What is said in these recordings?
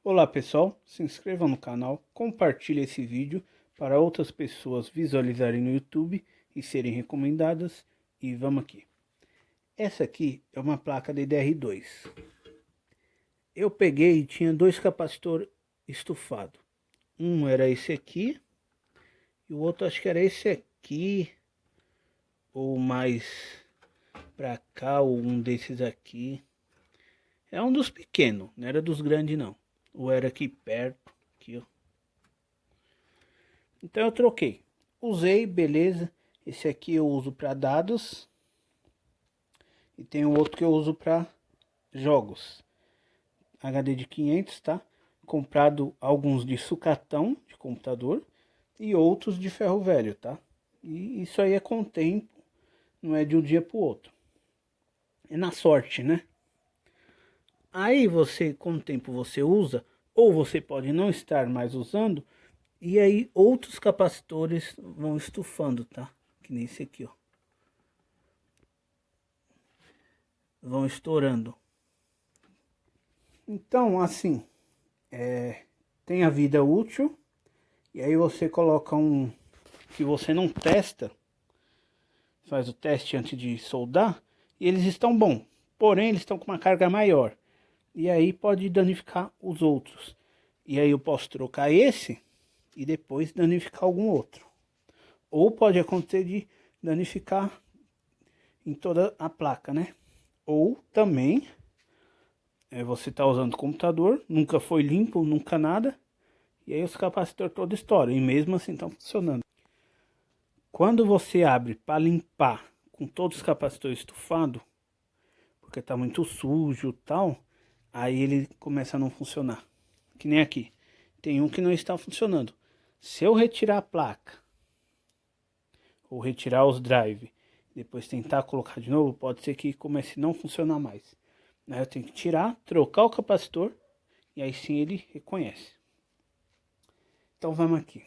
Olá pessoal, se inscrevam no canal, compartilhe esse vídeo para outras pessoas visualizarem no YouTube e serem recomendadas. E vamos aqui. Essa aqui é uma placa DDR2. Eu peguei e tinha dois capacitores estufados. Um era esse aqui e o outro acho que era esse aqui, ou mais pra cá, ou um desses aqui. É um dos pequenos, não era dos grandes não. Ou era aqui perto, aqui ó. Então eu troquei. Usei, beleza. Esse aqui eu uso para dados. E tem o outro que eu uso para jogos. HD de 500, tá? Comprado alguns de sucatão de computador e outros de ferro velho, tá? E isso aí é com o tempo, não é de um dia para o outro. É na sorte, né? Aí você, com o tempo você usa, ou você pode não estar mais usando, e aí outros capacitores vão estufando, tá? Que nem esse aqui, ó. Vão estourando. Então, assim, tem a vida útil, e aí você coloca um que você não testa, faz o teste antes de soldar, e eles estão bons, porém eles estão com uma carga maior. E aí pode danificar os outros. E aí eu posso trocar esse e depois danificar algum outro. Ou pode acontecer de danificar em toda a placa, né? Ou também você está usando o computador, nunca foi limpo, nunca nada. E aí os capacitores todos estouram e mesmo assim estão funcionando. Quando você abre para limpar com todos os capacitores estufados, porque está muito sujo e tal, aí ele começa a não funcionar. Que nem aqui. Tem um que não está funcionando. Se eu retirar a placa, ou retirar os drive, depois tentar colocar de novo, pode ser que comece a não funcionar mais. Aí eu tenho que tirar, trocar o capacitor, e aí sim ele reconhece. Então vamos aqui.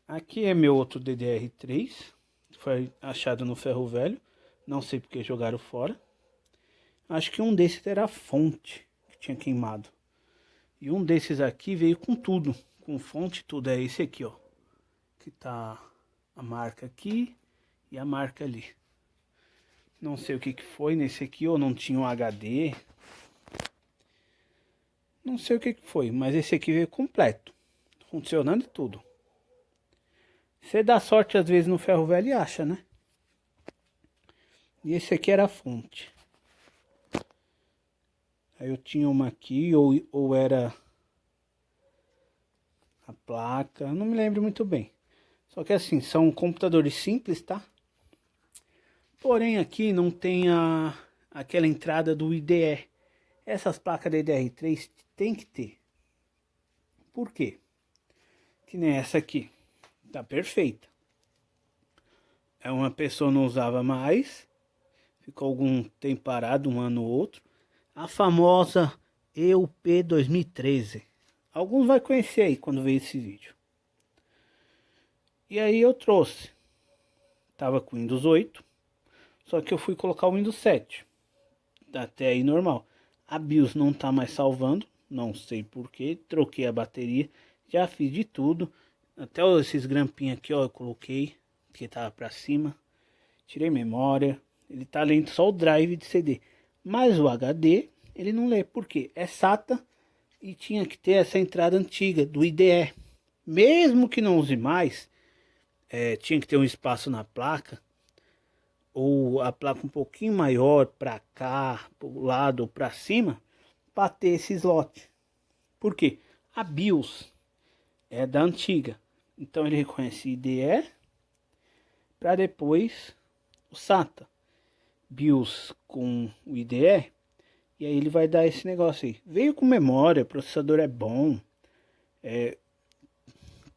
Aqui é meu outro DDR3, foi achado no ferro velho, não sei porque jogaram fora. Acho que um desses era a fonte, que tinha queimado. E um desses aqui veio com tudo, com fonte tudo, é esse aqui, ó. Que tá a marca aqui e a marca ali. Não sei o que foi nesse aqui, ou não tinha um HD. Não sei o que foi, mas esse aqui veio completo, funcionando e tudo. Você dá sorte às vezes no ferro velho e acha, né? E esse aqui era a fonte. Aí eu tinha uma aqui, ou era a placa, não me lembro muito bem. Só que assim, são computadores simples, tá? Porém aqui não tem aquela entrada do IDE. Essas placas DDR3 tem que ter. Por quê? Que nem essa aqui. Tá perfeita. Uma pessoa não usava mais. Ficou algum tempo parado, um ano ou outro. A famosa EUP 2013. Alguns vai conhecer aí quando ver esse vídeo. E aí eu trouxe. Tava com Windows 8. Só que eu fui colocar o Windows 7. Até aí normal. A BIOS não tá mais salvando. Não sei porquê. Troquei a bateria. Já fiz de tudo. Até esses grampinhos aqui, ó, eu coloquei. Que tava pra cima. Tirei memória. Ele tá lendo só o drive de CD. Mas o HD, ele não lê. Por quê? É SATA. E tinha que ter essa entrada antiga do IDE. Mesmo que não use mais, tinha que ter um espaço na placa, ou a placa um pouquinho maior para cá, para o lado ou para cima, para ter esse slot. Por quê? A BIOS é da antiga, então ele reconhece IDE para depois o SATA. BIOS com o IDE, e aí ele vai dar esse negócio aí. Veio com memória, o processador é bom,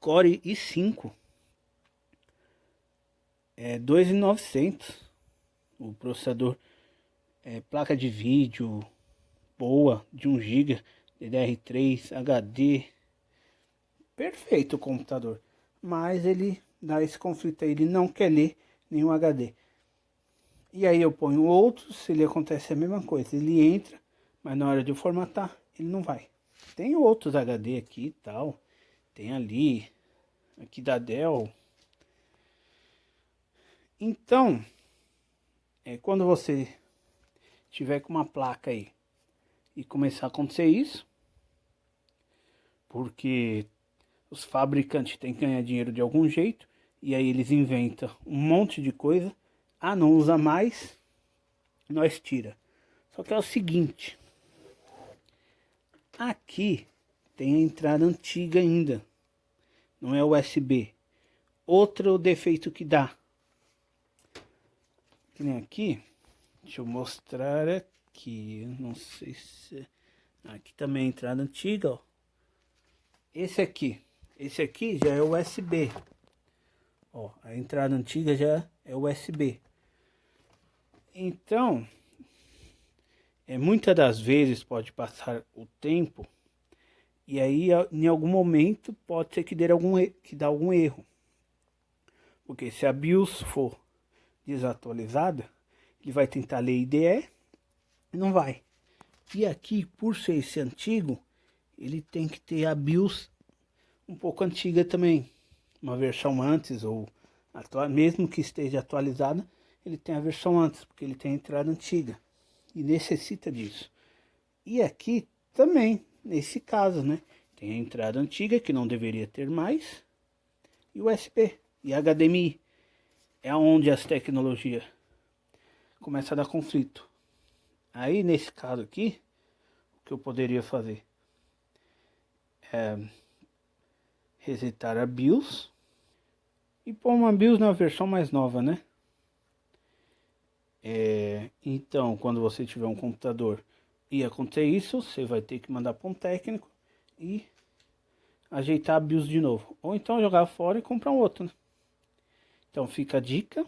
Core i5, 2.900. O processador, placa de vídeo boa, de 1 GB, DDR3, HD. Perfeito o computador. Mas ele dá esse conflito aí, ele não quer ler nenhum HD. E aí eu ponho outros, se ele acontece a mesma coisa. Ele entra, mas na hora de eu formatar, ele não vai. Tem outros HD aqui e tal. Tem ali, aqui da Dell. Então, quando você tiver com uma placa aí e começar a acontecer isso, porque os fabricantes têm que ganhar dinheiro de algum jeito, e aí eles inventam um monte de coisa. Ah, não usa mais, nós tira. Só que é o seguinte, aqui tem a entrada antiga ainda, não é USB. Outro defeito que dá, que nem aqui, deixa eu mostrar aqui, não sei se... Aqui também é a entrada antiga, ó. Esse aqui já é USB. Ó, a entrada antiga já é USB. Então, muitas das vezes pode passar o tempo e aí em algum momento pode ser que dê algum erro. Porque se a BIOS for desatualizada, ele vai tentar ler IDE e não vai. E aqui, por ser esse antigo, ele tem que ter a BIOS um pouco antiga também. Uma versão antes, ou mesmo que esteja atualizada, ele tem a versão antes, porque ele tem a entrada antiga. E necessita disso. E aqui também, nesse caso, né? Tem a entrada antiga, que não deveria ter mais, e USB, e HDMI. É onde as tecnologias começam a dar conflito. Aí, nesse caso aqui, o que eu poderia fazer é resetar a BIOS e pôr uma BIOS na versão mais nova, né? Então, quando você tiver um computador e acontecer isso, você vai ter que mandar para um técnico e ajeitar a BIOS de novo. Ou então jogar fora e comprar um outro, né? Então fica a dica,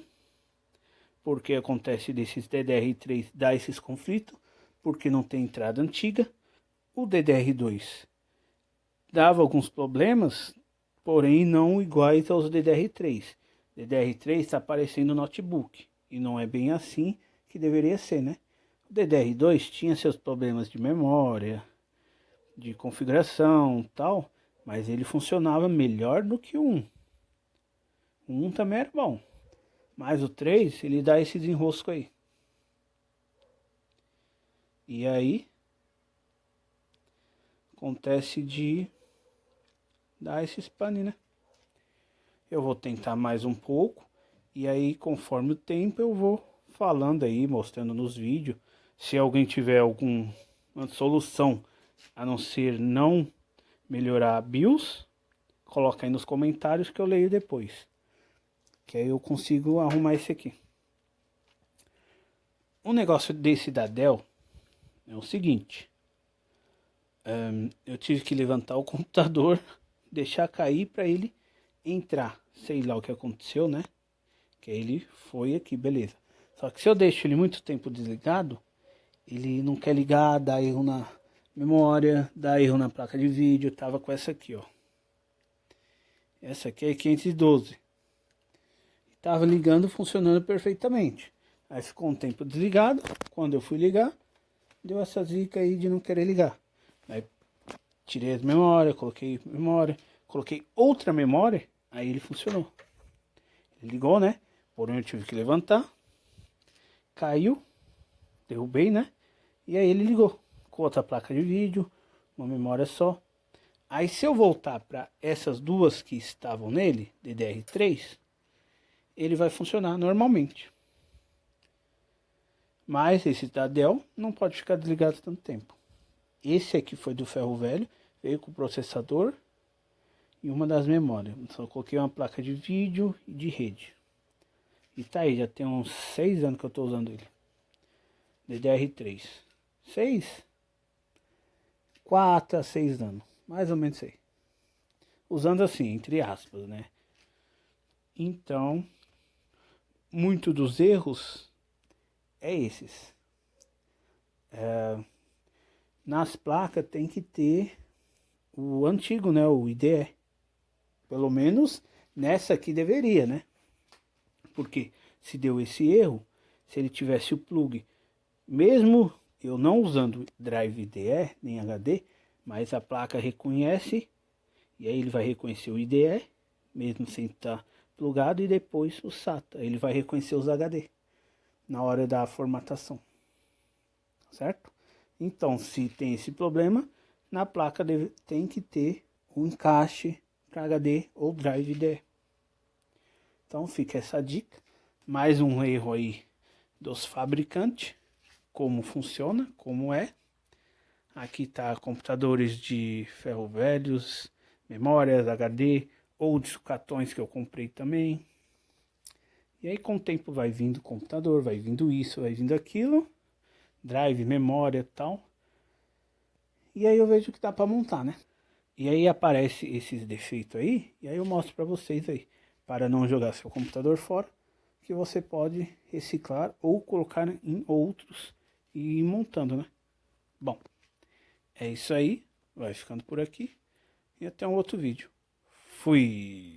porque acontece desses DDR3 dar esses conflitos, porque não tem entrada antiga. O DDR2 dava alguns problemas, porém não iguais aos DDR3. DDR3 está parecendo notebook, e não é bem assim que deveria ser, né? O DDR2 tinha seus problemas de memória, de configuração tal, mas ele funcionava melhor do que o 1. O 1 também era bom, mas o 3 ele dá esse desenrosco aí. E aí acontece de dar esse pane, né? Eu vou tentar mais um pouco e aí conforme o tempo eu vou falando aí, mostrando nos vídeos. Se alguém tiver alguma solução a não ser não melhorar a BIOS, coloca aí nos comentários que eu leio depois, que aí eu consigo arrumar esse aqui. Um negócio desse da Dell é o seguinte, eu tive que levantar o computador, deixar cair para ele entrar, sei lá o que aconteceu, né? Que aí ele foi aqui, beleza. Só que se eu deixo ele muito tempo desligado, ele não quer ligar, dá erro na memória, dá erro na placa de vídeo. Eu tava com essa aqui, ó. Essa aqui é 512. Tava ligando, funcionando perfeitamente. Aí ficou um tempo desligado. Quando eu fui ligar, deu essa zica aí de não querer ligar. Aí tirei as memórias, coloquei outra memória, aí ele funcionou. Ele ligou, né? Porém eu tive que levantar. Caiu, derrubei, né? E aí ele ligou com outra placa de vídeo, uma memória só. Aí se eu voltar para essas duas que estavam nele, DDR3, ele vai funcionar normalmente. Mas esse da Dell não pode ficar desligado tanto tempo. Esse aqui foi do ferro velho, veio com o processador e uma das memórias. Só coloquei uma placa de vídeo e de rede. E tá aí, já tem uns 6 anos que eu tô usando ele. DDR3. 4 a 6 anos. Mais ou menos aí. Usando assim, entre aspas, né? Então, muito dos erros é esses. Nas placas tem que ter o antigo, né? O IDE. Pelo menos nessa aqui deveria, né? Porque se deu esse erro, se ele tivesse o plug, mesmo eu não usando drive IDE nem HD, mas a placa reconhece, e aí ele vai reconhecer o IDE, mesmo sem estar plugado, e depois o SATA, ele vai reconhecer os HD na hora da formatação, certo? Então, se tem esse problema, na placa tem que ter um encaixe para HD ou drive IDE. Então fica essa dica, mais um erro aí dos fabricantes, como funciona, como é. Aqui tá computadores de ferro velhos, memórias HD ou de sucatões que eu comprei também. E aí com o tempo vai vindo computador, vai vindo isso, vai vindo aquilo, drive, memória e tal. E aí eu vejo que dá para montar, né? E aí aparece esses defeitos aí, e aí eu mostro para vocês aí, para não jogar seu computador fora, que você pode reciclar ou colocar em outros e ir montando, né? Bom, é isso aí, vai ficando por aqui e até um outro vídeo. Fui!